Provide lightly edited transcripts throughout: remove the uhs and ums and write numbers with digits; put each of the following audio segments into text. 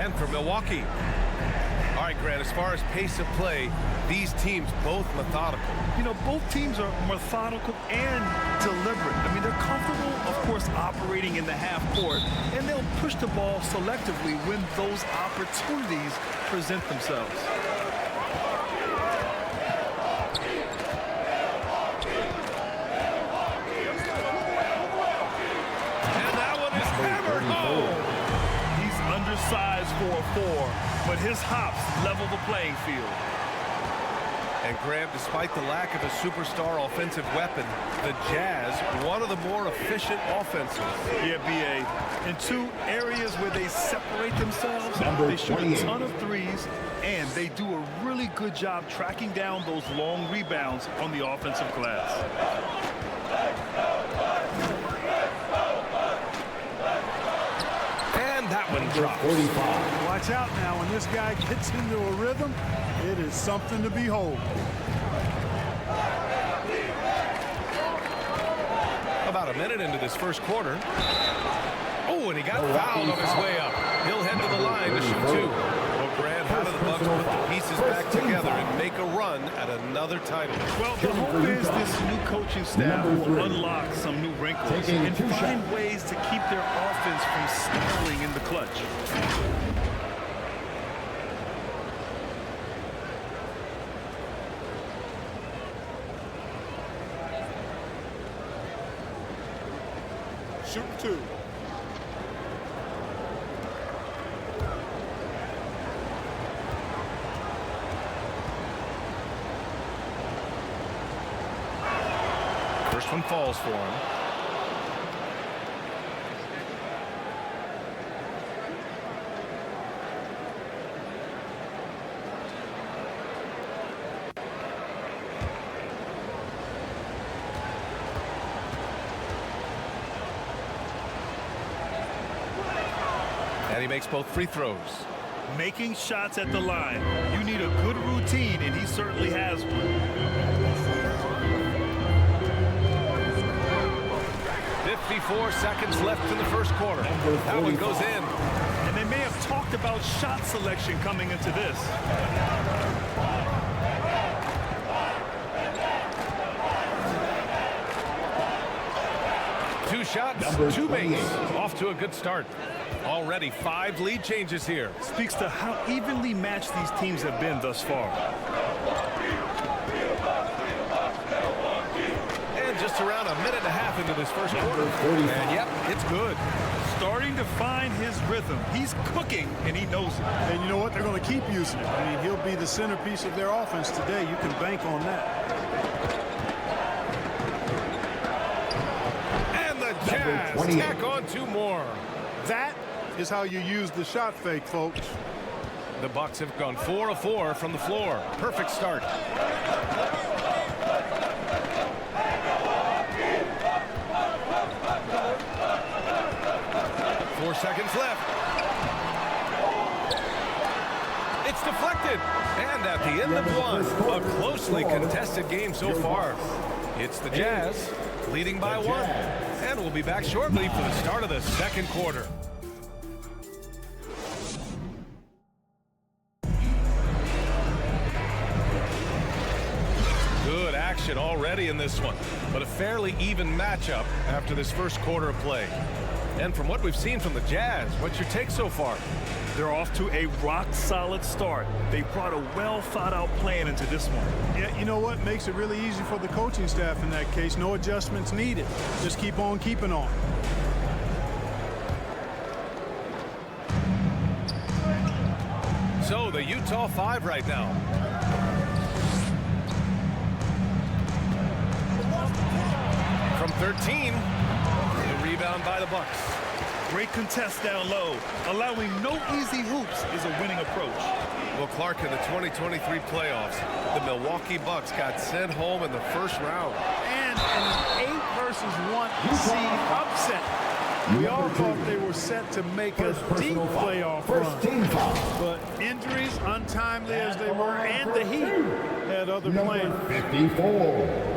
And for Milwaukee. All right, Grant, as far as pace of play, these teams both methodical. You know, both teams are methodical and deliberate. I mean, they're comfortable, of course, operating in the half court, and they'll push the ball selectively when those opportunities present themselves. And that one is hammered home. He's undersized for a 4, but his hops level the playing field. And Graham, despite the lack of a superstar offensive weapon, the Jazz, one of the more efficient offenses. Yeah, B.A. In two areas where they separate themselves, they shoot a ton of threes, and they do a really good job tracking down those long rebounds on the offensive glass. And that one drops. Watch out now. When this guy gets into a rhythm, it is something to behold. About a minute into this first quarter. Oh, and he got fouled on his way up. He'll head to the line to shoot 2. Well, Grant, how do the Bucks put the pieces back together and make a run at another title? Well, the hope is this new coaching staff will unlock some new wrinkles and find ways to keep their offense from stalling in the clutch. Shooting 2. First one falls for him. And he makes both free throws. Making shots at the line. You need a good routine, and he certainly has one. 54 seconds left in the first quarter. That one goes in. And they may have talked about shot selection coming into this. Two shots, 2 makes. Off to a good start. Already 5 lead changes here. Speaks to how evenly matched these teams have been thus far. And just around a minute and a half into this first quarter. And yep, it's good. Starting to find his rhythm. He's cooking, and he knows it. And you know what? They're going to keep using it. I mean, he'll be the centerpiece of their offense today. You can bank on that. And the Jazz tack on 2 more. That is how you use the shot fake, folks. The Bucks have gone 4 of 4 from the floor. Perfect start. 4 seconds left. It's deflected. And at the end of one, a closely contested game so far. It's the Jazz leading by 1. And we'll be back shortly for the start of the second quarter. Good action already in this one, but a fairly even matchup after this first quarter of play. And from what we've seen from the Jazz, what's your take so far? They're off to a rock-solid start. They brought a well-thought-out plan into this one. Yeah, you know what? Makes it really easy for the coaching staff in that case. No adjustments needed. Just keep on keeping on. So the Utah 5 right now. From 13, the rebound by the Bucks. Great contest down low. Allowing no easy hoops is a winning approach. Well, Clark, in the 2023 playoffs, the Milwaukee Bucks got sent home in the first round. And an 8 versus 1 seed upset. We all thought they were set to make a deep playoff run. But injuries, untimely as they were, and the Heat had other plans. 54.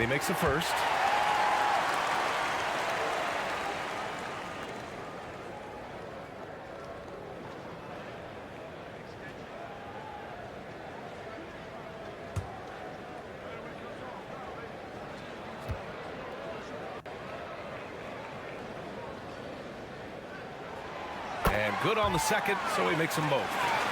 And he makes the first. And good on the second, so he makes them both.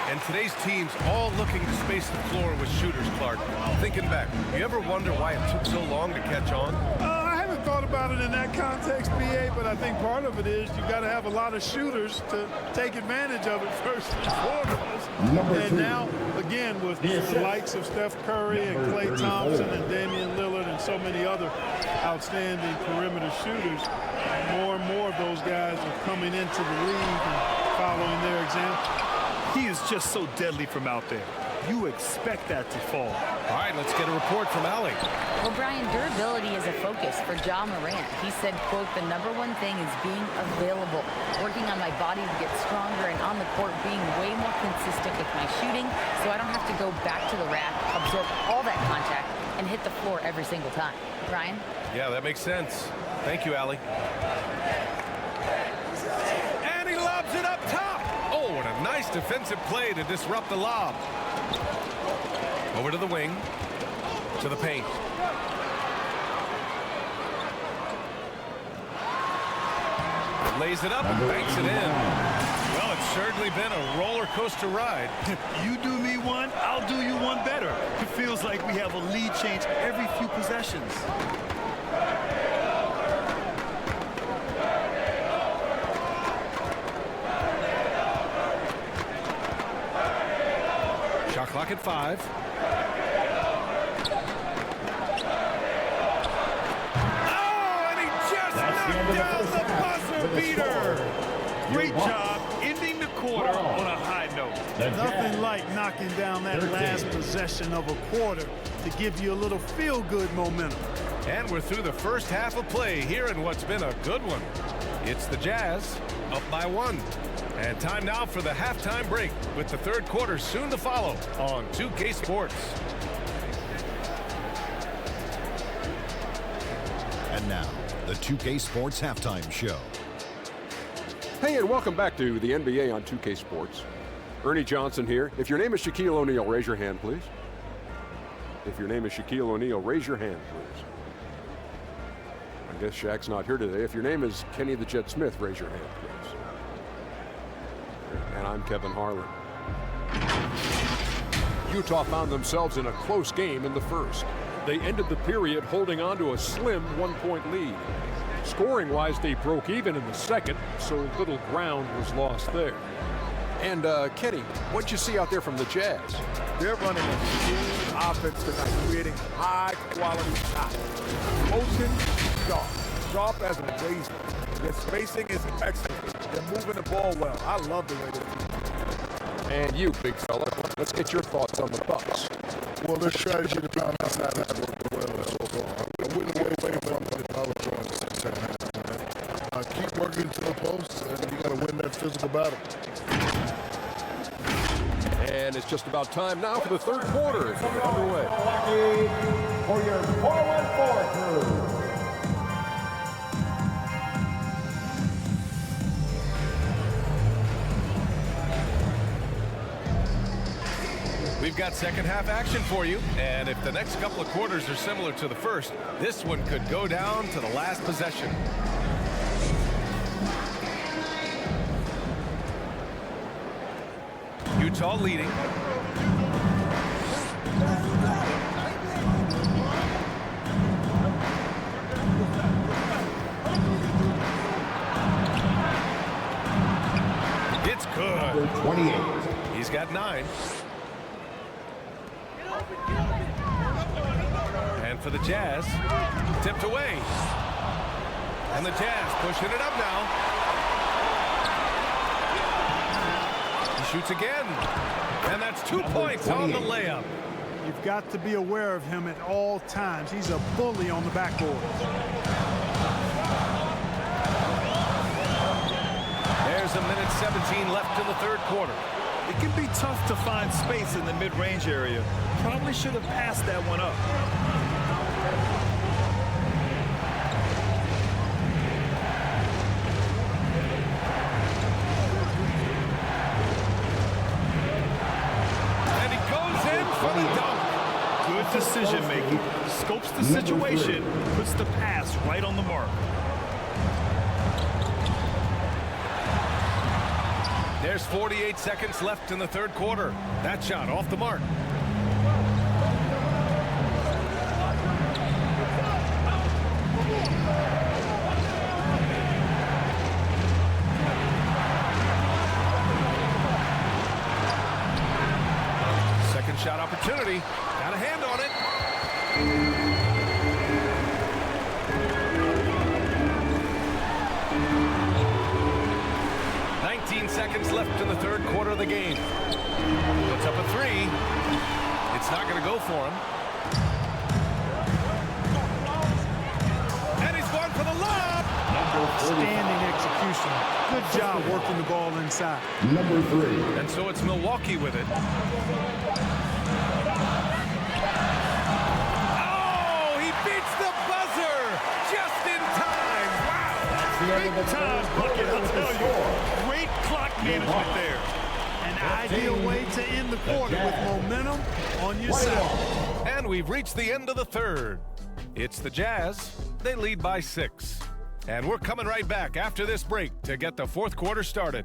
And today's team's all looking to space the floor with shooters, Clark. Thinking back, you ever wonder why it took so long to catch on? I haven't thought about it in that context, BA, but I think part of it is you got to have a lot of shooters to take advantage of it first and foremost. And now, again, with the likes of Steph Curry and Klay Thompson and Damian Lillard and so many other outstanding perimeter shooters, more and more of those guys are coming into the league and following their example. He is just so deadly from out there. You expect that to fall. All right, let's get a report from Allie. Well, Brian, durability is a focus for Ja Morant. He said, quote, "The number one thing is being available, working on my body to get stronger, and on the court being way more consistent with my shooting, so I don't have to go back to the rack, absorb all that contact, and hit the floor every single time." Brian? Yeah, that makes sense. Thank you, Allie. And he lobs it up top. Oh, and a nice defensive play to disrupt the lob. Over to the wing, to the paint. Lays it up and banks it in. Well, it's certainly been a roller coaster ride. You do me one, I'll do you one better. It feels like we have a lead change every few possessions. Shot clock at 5. Oh, and he just knocked down the buzzer beater. Great job ending the quarter on a high note. Nothing like knocking down that last possession of a quarter to give you a little feel-good momentum. And we're through the first half of play here in what's been a good one. It's the Jazz up by 1. And time now for the halftime break with the third quarter soon to follow on 2K Sports. And now, the 2K Sports Halftime Show. Hey, and welcome back to the NBA on 2K Sports. Ernie Johnson here. If your name is Shaquille O'Neal, raise your hand, please. If your name is Shaquille O'Neal, raise your hand, please. I guess Shaq's not here today. If your name is Kenny the Jet Smith, raise your hand, please. And I'm Kevin Harlan. Utah found themselves in a close game in the first. They ended the period holding on to a slim 1-point lead. Scoring-wise, they broke even in the second, so little ground was lost there. And, Kenny, what'd you see out there from the Jazz? They're running a smooth offense tonight, creating high-quality shots. Motion, sharp as a razor. Their spacing is excellent. They're moving the ball well. I love the way they do. And you, big fella, let's get your thoughts on the Bucks. Well, their strategy to pound outside has worked well so far. I wouldn't away from the power joints in the second half, man. Keep working to the post, and you got to win that physical battle. And it's just about time now for the third quarter to get underway. For your 4-1-4 crew. We've got second half action for you, and if the next couple of quarters are similar to the first, this one could go down to the last possession. Utah leading. It's good. 28. He's got 9. And for the Jazz, tipped away. And the Jazz pushing it up now. He shoots again. And that's 2 points on the layup. You've got to be aware of him at all times. He's a bully on the backboard. There's a minute 17 left in the third quarter. It can be tough to find space in the mid-range area. Probably should have passed that one up. situation puts the pass right on the mark. There's 48 seconds left in the third quarter. That shot off the mark. Second shot opportunity. Got a hand on it. 19 seconds left in the third quarter of the game. Puts up a three. It's not going to go for him. And he's going for the lob. Outstanding execution. Good job working the ball inside. Number 3. And so it's Milwaukee with it. Oh, he beats the buzzer just in time. Wow. Big time bucket, I'll tell you. Great clock management there. An ideal way to end the quarter with momentum on your side. And we've reached the end of the third. It's the Jazz. They lead by 6. And we're coming right back after this break to get the fourth quarter started.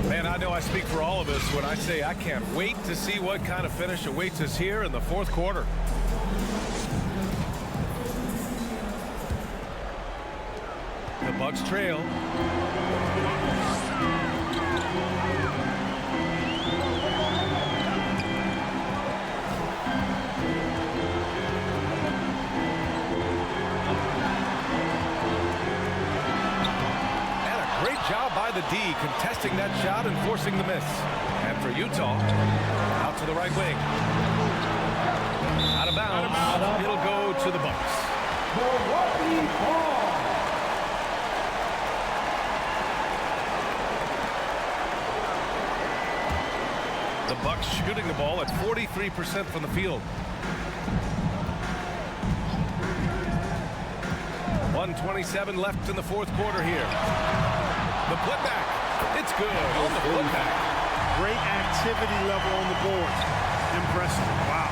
Man, I know I speak for all of us when I say I can't wait to see what kind of finish awaits us here in the fourth quarter. The Bucks trail. Job by the D, contesting that shot and forcing the miss. And for Utah, out to the right wing. Out of bounds. It'll go to the Bucks. Milwaukee ball. The Bucks shooting the ball at 43% from the field. 1:27 left in the fourth quarter here. The putback. It's good on the putback. Great activity level on the board. Impressive. Wow.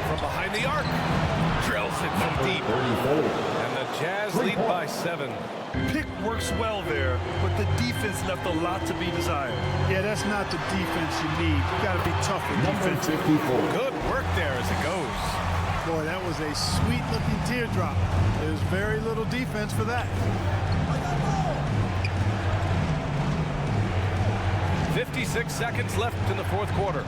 From behind the arc. Drills it from deep. And the Jazz lead by 7. Pick works well there, but the defense left a lot to be desired. Yeah, that's not the defense you need. You got to be tougher defense. Good work there as it goes. Boy, that was a sweet-looking teardrop. There's very little defense for that. 56 seconds left in the fourth quarter.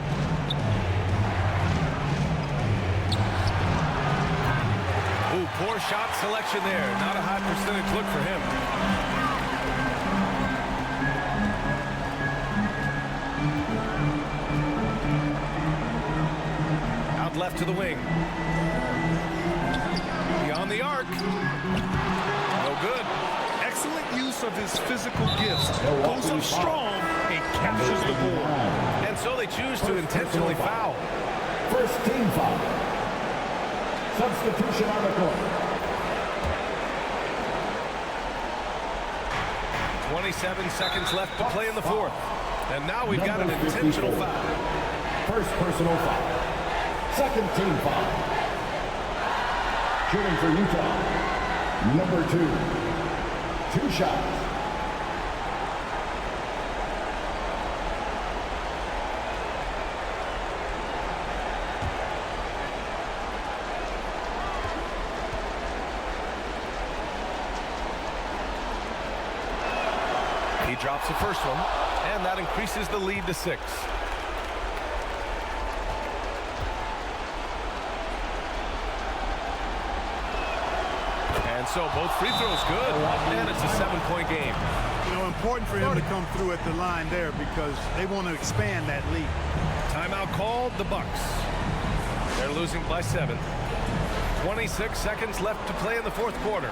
Ooh, poor shot selection there. Not a high percentage look for him. Out left to the wing. Beyond the arc. No good. Excellent use of his physical gifts. Goes up strong and captures the board. And so they choose to intentionally foul. First team foul. Substitution on the court. 27 seconds left to play in the fourth. And now we've got an intentional foul. First personal foul. Second team foul. Shooting for Utah. Number 2. 2 shots. He drops the first one, and that increases the lead to 6. And so both free throws good, and it's a 7-point game. You know, important for him to come through at the line there because they want to expand that lead. Timeout called, the Bucks. They're losing by 7. 26 seconds left to play in the fourth quarter.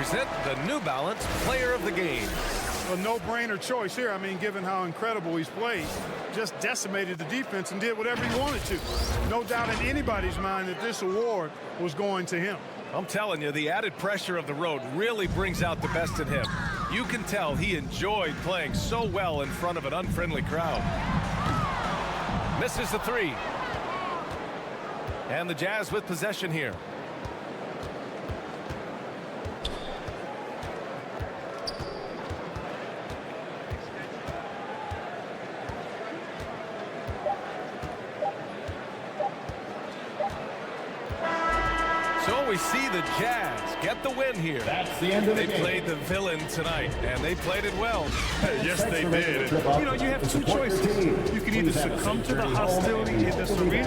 present the New Balance Player of the Game. A no-brainer choice here. I mean, given how incredible he's played, just decimated the defense and did whatever he wanted to. No doubt in anybody's mind that this award was going to him. I'm telling you, the added pressure of the road really brings out the best in him. You can tell he enjoyed playing so well in front of an unfriendly crowd. Misses the three. And the Jazz with possession here. So we see the Jazz get the win here. That's the end of the game. They played the villain tonight, and they played it well. Yes, they did. You know, you have two choices. You can either succumb to the hostility in this arena